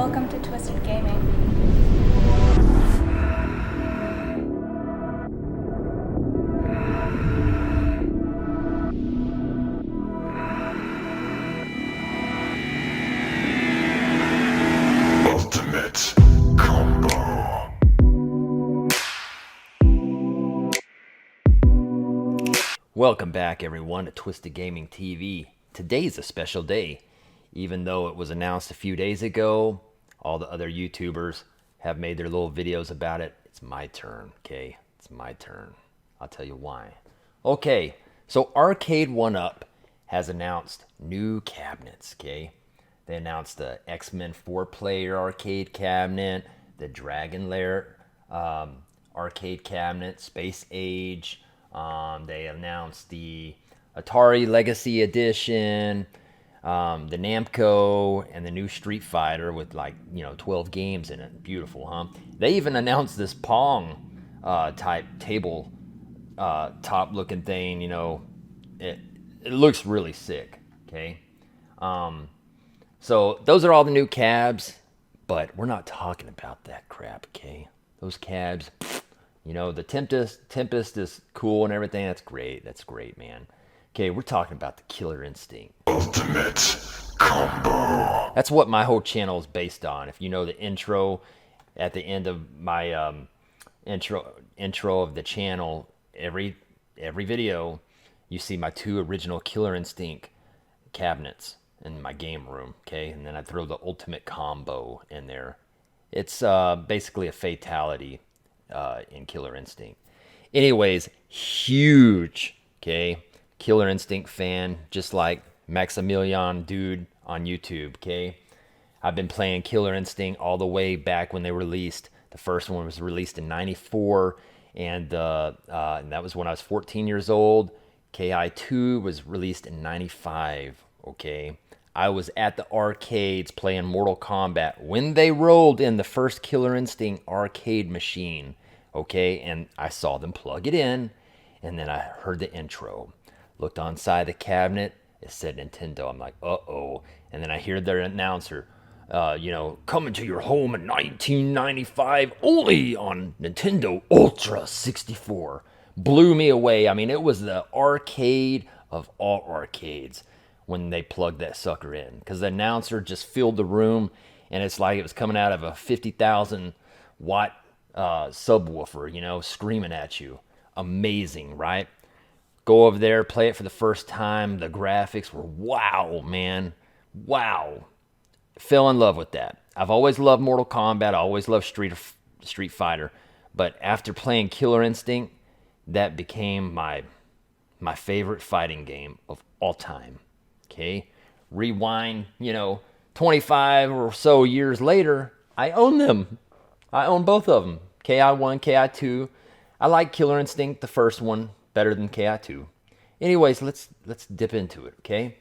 Welcome to Twisted Gaming. Ultimate Combo. Welcome back, everyone, to Twisted Gaming TV. Today's a special day. Even though it was announced a few days ago, all the other YouTubers have made their little videos about it. It's my turn, okay? It's my turn. I'll tell you why. Okay, so Arcade1Up has announced new cabinets, okay? They announced the X-Men 4-player arcade cabinet, the Dragon Lair arcade cabinet, Space Age. They announced the Atari Legacy Edition, the Namco, and the new Street Fighter with 12 games in it. Beautiful, huh? They even announced this Pong type table top looking thing. It looks really sick. Okay. So those are all the new cabs, but we're not talking about that crap. Okay. Those cabs, the Tempest is cool and everything. That's great. That's great, man. Okay, we're talking about the Killer Instinct. Ultimate Combo. That's what my whole channel is based on. If you know the intro at the end of my intro of the channel, every video, you see my two original Killer Instinct cabinets in my game room. Okay, and then I throw the Ultimate Combo in there. It's basically a fatality in Killer Instinct. Anyways, huge. Okay. Killer Instinct fan, just like Maximilian Dude on YouTube, okay? I've been playing Killer Instinct all the way back when they were released. The first one was released in 94, and that was when I was 14 years old. KI2 was released in 95, okay? I was at the arcades playing Mortal Kombat when they rolled in the first Killer Instinct arcade machine, okay? And I saw them plug it in, and then I heard the intro. Looked on side the cabinet, it said Nintendo. I'm like, uh-oh. And then I hear their announcer, coming to your home in 1995, only on Nintendo Ultra 64. Blew me away. I mean, it was the arcade of all arcades when they plugged that sucker in. Because the announcer just filled the room, and it's like it was coming out of a 50,000 watt subwoofer, screaming at you. Amazing, right? Go over there, play it for the first time. The graphics were wow, man. Wow. Fell in love with that. I've always loved Mortal Kombat. I always loved Street Fighter. But after playing Killer Instinct, that became my favorite fighting game of all time. Okay? Rewind, 25 or so years later, I own them. I own both of them. KI1, KI2. I like Killer Instinct, the first one, better than KI2. Anyways, let's dip into it, okay?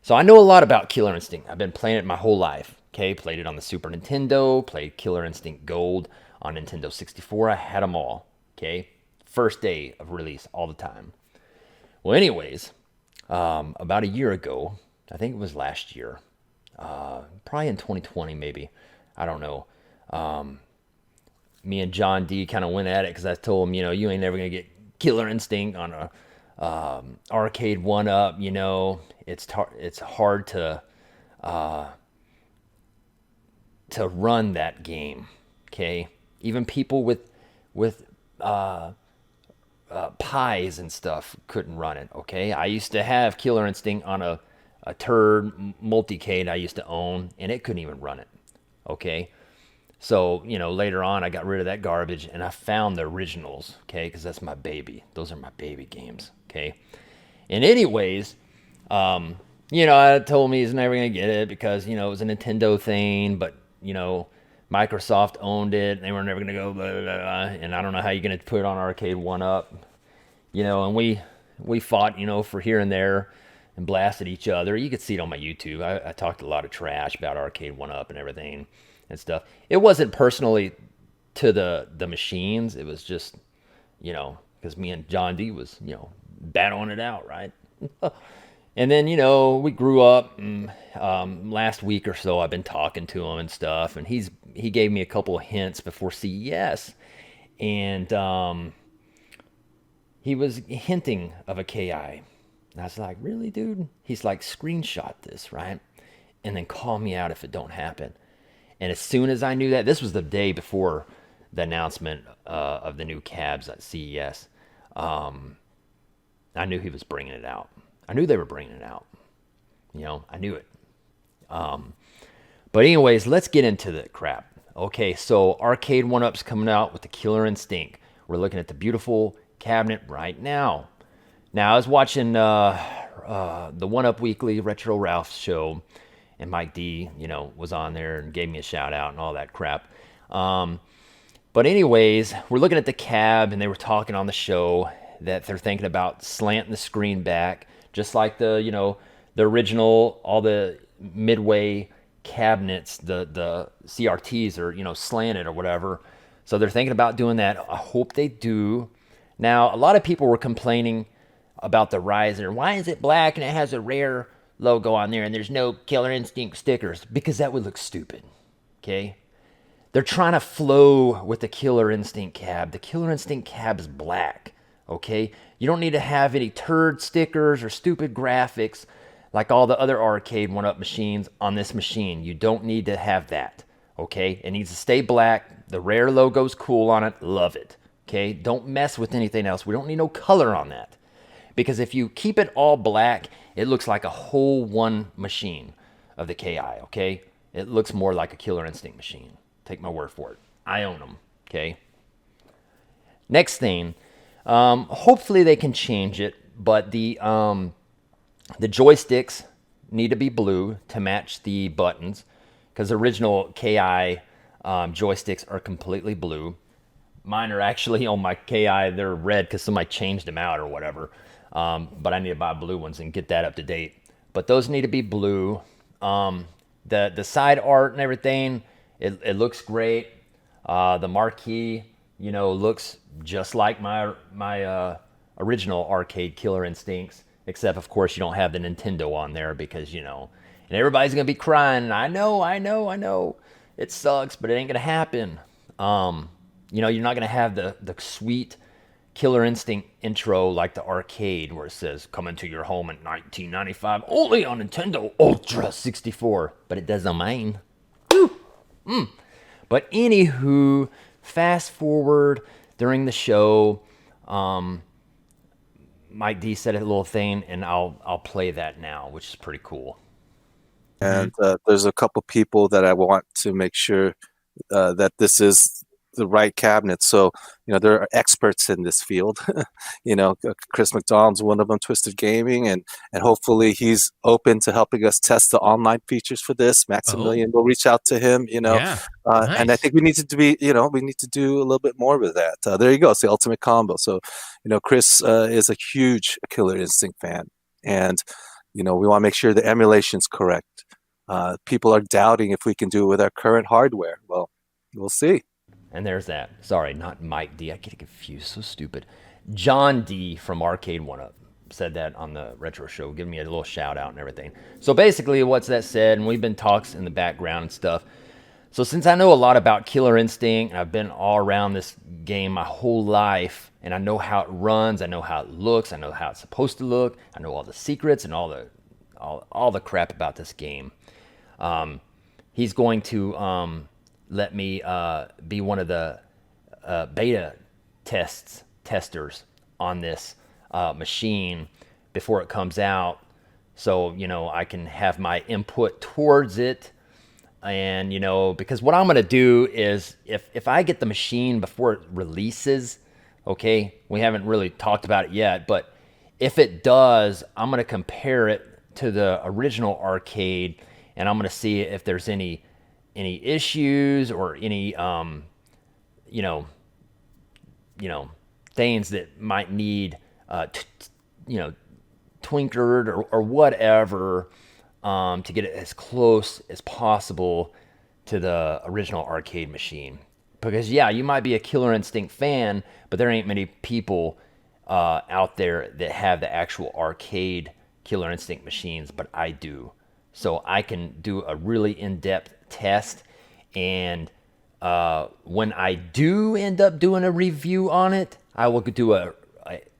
So I know a lot about Killer Instinct. I've been playing it my whole life, okay? Played it on the Super Nintendo, played Killer Instinct Gold on Nintendo 64. I had them all, okay? First day of release all the time. Well, anyways, about a year ago, I think it was last year, probably in 2020 maybe, I don't know. Me and John D kind of went at it because I told him, you ain't never going to get Killer Instinct on a Arcade1Up. It's hard to run that game. Okay, even people with pies and stuff couldn't run it. Okay, I used to have Killer Instinct on a turd multicade I used to own, and it couldn't even run it. Okay. So, later on, I got rid of that garbage, and I found the originals, okay, because that's my baby. Those are my baby games, okay? And anyways, I told me he's never going to get it because, it was a Nintendo thing, but, Microsoft owned it, and they were never going to go, blah, blah, blah, and I don't know how you're going to put it on Arcade1Up, and we fought, for here and there and blasted each other. You could see it on my YouTube. I talked a lot of trash about Arcade1Up and everything. And stuff. It wasn't personally to the machines. It was just, because me and John D was, battling it out, right? And then, we grew up. And, last week or so, I've been talking to him and stuff, and he gave me a couple of hints before CES, and he was hinting of a KI. And I was like, really, dude? He's like, screenshot this, right? And then call me out if it don't happen. And as soon as I knew that, this was the day before the announcement of the new cabs at CES. I knew he was bringing it out. I knew they were bringing it out. I knew it. But anyways, let's get into the crap. Okay, so Arcade1Up's coming out with the Killer Instinct. We're looking at the beautiful cabinet right now. Now, I was watching the 1UP Weekly Retro Ralph show, and Mike D, was on there and gave me a shout out and all that crap. But anyways, we're looking at the cab, and they were talking on the show that they're thinking about slanting the screen back, just like the original, all the Midway cabinets, the CRTs are, slanted or whatever. So they're thinking about doing that. I hope they do. Now, a lot of people were complaining about the riser. Why is it black and it has a Rare logo on there and there's no Killer Instinct stickers? Because that would look stupid, okay? They're trying to flow with the Killer Instinct cab. The Killer Instinct cab is black, okay? You don't need to have any turd stickers or stupid graphics like all the other Arcade1Up machines on this machine. You don't need to have that, okay? It needs to stay black. The Rare logo's cool on it. Love it, okay? Don't mess with anything else. We don't need no color on that. Because if you keep it all black, it looks like a whole one machine of the KI, okay? It looks more like a Killer Instinct machine. Take my word for it. I own them, okay? Next thing, hopefully they can change it, but the joysticks need to be blue to match the buttons, because the original KI joysticks are completely blue. Mine are actually on my KI, they're red because somebody changed them out or whatever. But I need to buy blue ones and get that up to date. But those need to be blue. The side art and everything, it looks great. The marquee, looks just like my original arcade Killer Instincts, except of course you don't have the Nintendo on there because and everybody's gonna be crying. And I know, it sucks, but it ain't gonna happen. You're not gonna have the sweet Killer Instinct intro like the arcade where it says coming to your home in 1995 only on Nintendo Ultra 64, but it does on mine. But anywho, fast forward during the show, Mike D said a little thing, and I'll play that now, which is pretty cool. And there's a couple people that I want to make sure that this is the right cabinet. So, there are experts in this field. Chris McDonald's one of them, Twisted Gaming, and hopefully he's open to helping us test the online features for this. Maximilian will reach out to him, Nice. And I think we need to be, we need to do a little bit more with that. There you go. It's the ultimate combo. So, Chris is a huge Killer Instinct fan, and, we want to make sure the emulation's correct. People are doubting if we can do it with our current hardware. Well, we'll see. And there's that. Sorry, not Mike D. I get confused. So stupid. John D. from Arcade1Up said that on the retro show, giving me a little shout out and everything. So basically, what's that said? And we've been talks in the background and stuff. So since I know a lot about Killer Instinct, and I've been all around this game my whole life, and I know how it runs, I know how it looks, I know how it's supposed to look, I know all the secrets and all the crap about this game. He's going to let me be one of the beta testers on this machine before it comes out, so I can have my input towards it. And because what I'm gonna do is if I get the machine before it releases, okay, we haven't really talked about it yet, but if it does, I'm gonna compare it to the original arcade, and I'm gonna see if there's any issues or any things that might need twinkered or whatever, to get it as close as possible to the original arcade machine. Because you might be a Killer Instinct fan, but there ain't many people out there that have the actual arcade Killer Instinct machines, but I do. So I can do a really in-depth test. And when I do end up doing a review on it, I will do a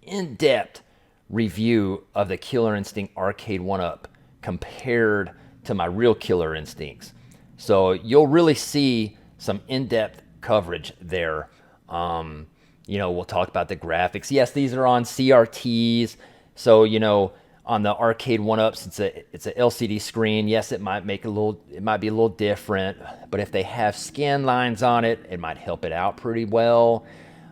in-depth review of the Killer Instinct Arcade1Up compared to my real Killer Instincts. So you'll really see some in-depth coverage there. We'll talk about the graphics. Yes, these are on CRTs. So, on the Arcade1Ups, it's a LCD screen. Yes, it might be a little different, but if they have scan lines on it, it might help it out pretty well.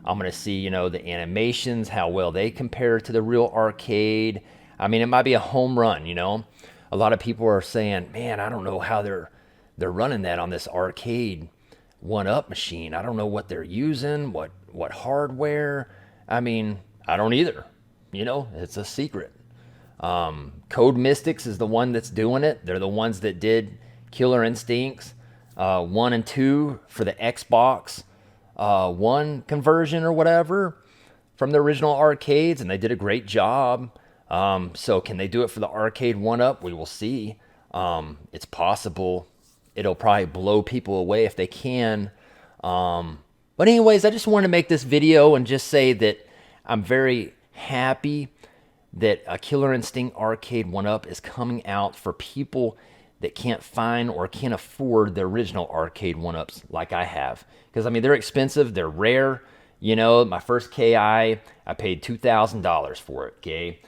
I'm gonna see, the animations, how well they compare to the real arcade. I mean, it might be a home run. A lot of people are saying, man, I don't know how they're running that on this Arcade1Up machine. I don't know what they're using, what hardware. I mean, I don't either. It's a secret. Code Mystics is the one that's doing it. They're the ones that did Killer Instincts 1 and 2 for the Xbox One conversion or whatever from the original arcades, and they did a great job. So can they do it for the Arcade1Up? We will see. It's possible. It'll probably blow people away if they can. But anyways, I just wanted to make this video and just say that I'm very happy that a Killer Instinct Arcade1Up is coming out for people that can't find or can't afford the original Arcade1Ups like I have. Because, I mean, they're expensive. They're rare. My first KI, I paid $2,000 for it, okay?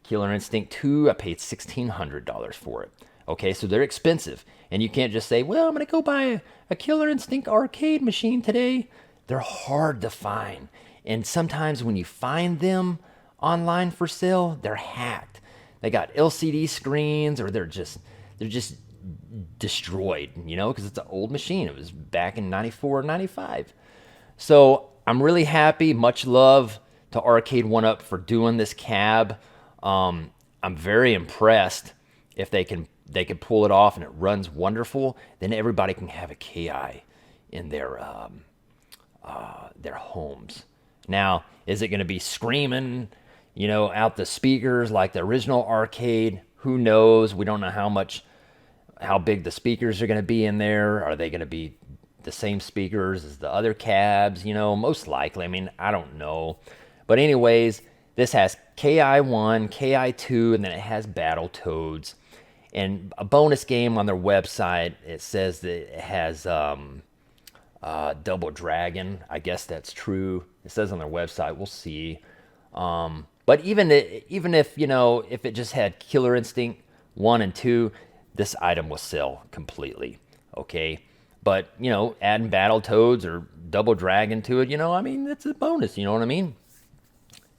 Killer Instinct 2, I paid $1,600 for it. Okay, so they're expensive. And you can't just say, well, I'm going to go buy a Killer Instinct arcade machine today. They're hard to find. And sometimes when you find them online for sale, they're hacked. They got LCD screens, or they're just destroyed, because it's an old machine. It was back in 94, 95. So I'm really happy. Much love to Arcade1Up for doing this cab. I'm very impressed. If they can pull it off and it runs wonderful, then everybody can have a KI in their homes. Now, is it going to be screaming, out the speakers like the original arcade? Who knows? We don't know how big the speakers are going to be in there. Are they going to be the same speakers as the other cabs? Most likely. I mean, I don't know. But anyways, this has KI1, KI2, and then it has Battletoads. And a bonus game on their website, it says that it has Double Dragon. I guess that's true. It says on their website. We'll see. But even if if it just had Killer Instinct 1 and 2, this item will sell completely. Okay, but adding Battletoads or Double Dragon to it, I mean, it's a bonus. You know what I mean?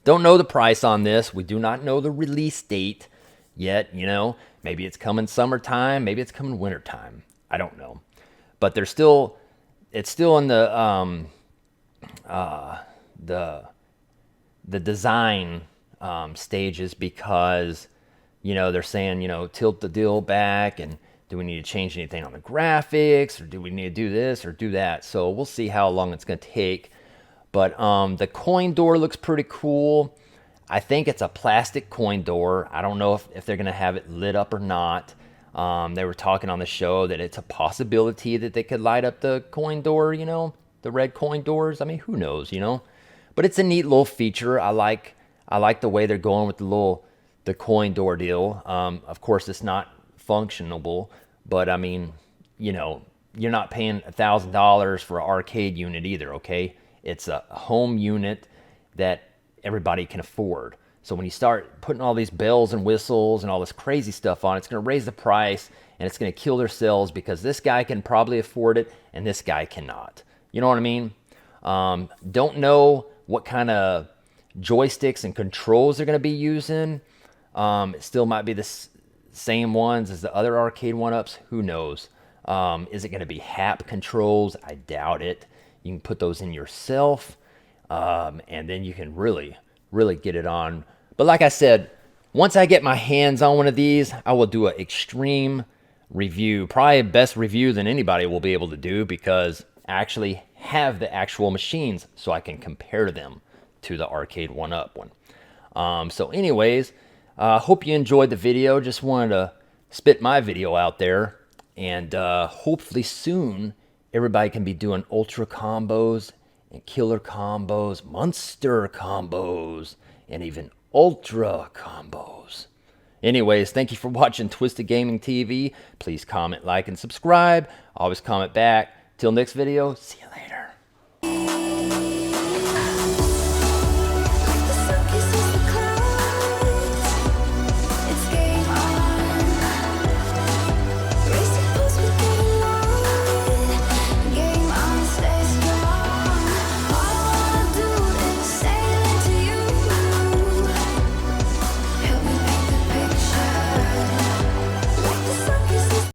Don't know the price on this. We do not know the release date yet. Maybe it's coming summertime. Maybe it's coming wintertime. I don't know. But it's still in the design stages, because they're saying tilt the deal back, and do we need to change anything on the graphics, or do we need to do this or do that? So we'll see how long it's going to take. But the coin door looks pretty cool. I think it's a plastic coin door. I don't know if they're going to have it lit up or not. They were talking on the show that it's a possibility that they could light up the coin door, the red coin doors. I mean, who knows, But it's a neat little feature. I like the way they're going with the coin door deal. Of course, it's not functionable, but I mean, you're not paying $1,000 for an arcade unit either, okay? It's a home unit that everybody can afford. So when you start putting all these bells and whistles and all this crazy stuff on, it's going to raise the price, and it's going to kill their sales, because this guy can probably afford it and this guy cannot. You know what I mean? Don't know what kind of joysticks and controls they're going to be using. It still might be the same ones as the other Arcade1Ups. Who knows? Is it going to be HAP controls? I doubt it. You can put those in yourself, and then you can really get it on. But like I said, once I get my hands on one of these, I will do an extreme review, probably a best review than anybody will be able to do, because I actually have the actual machines so I can compare them to the Arcade1Up one. So anyways, Hope you enjoyed the video. Just wanted to spit my video out there. And hopefully soon, everybody can be doing ultra combos and killer combos, monster combos, and even ultra combos. Anyways, thank you for watching Twisted Gaming TV. Please comment, like, and subscribe. Always comment back. Till next video, see you later.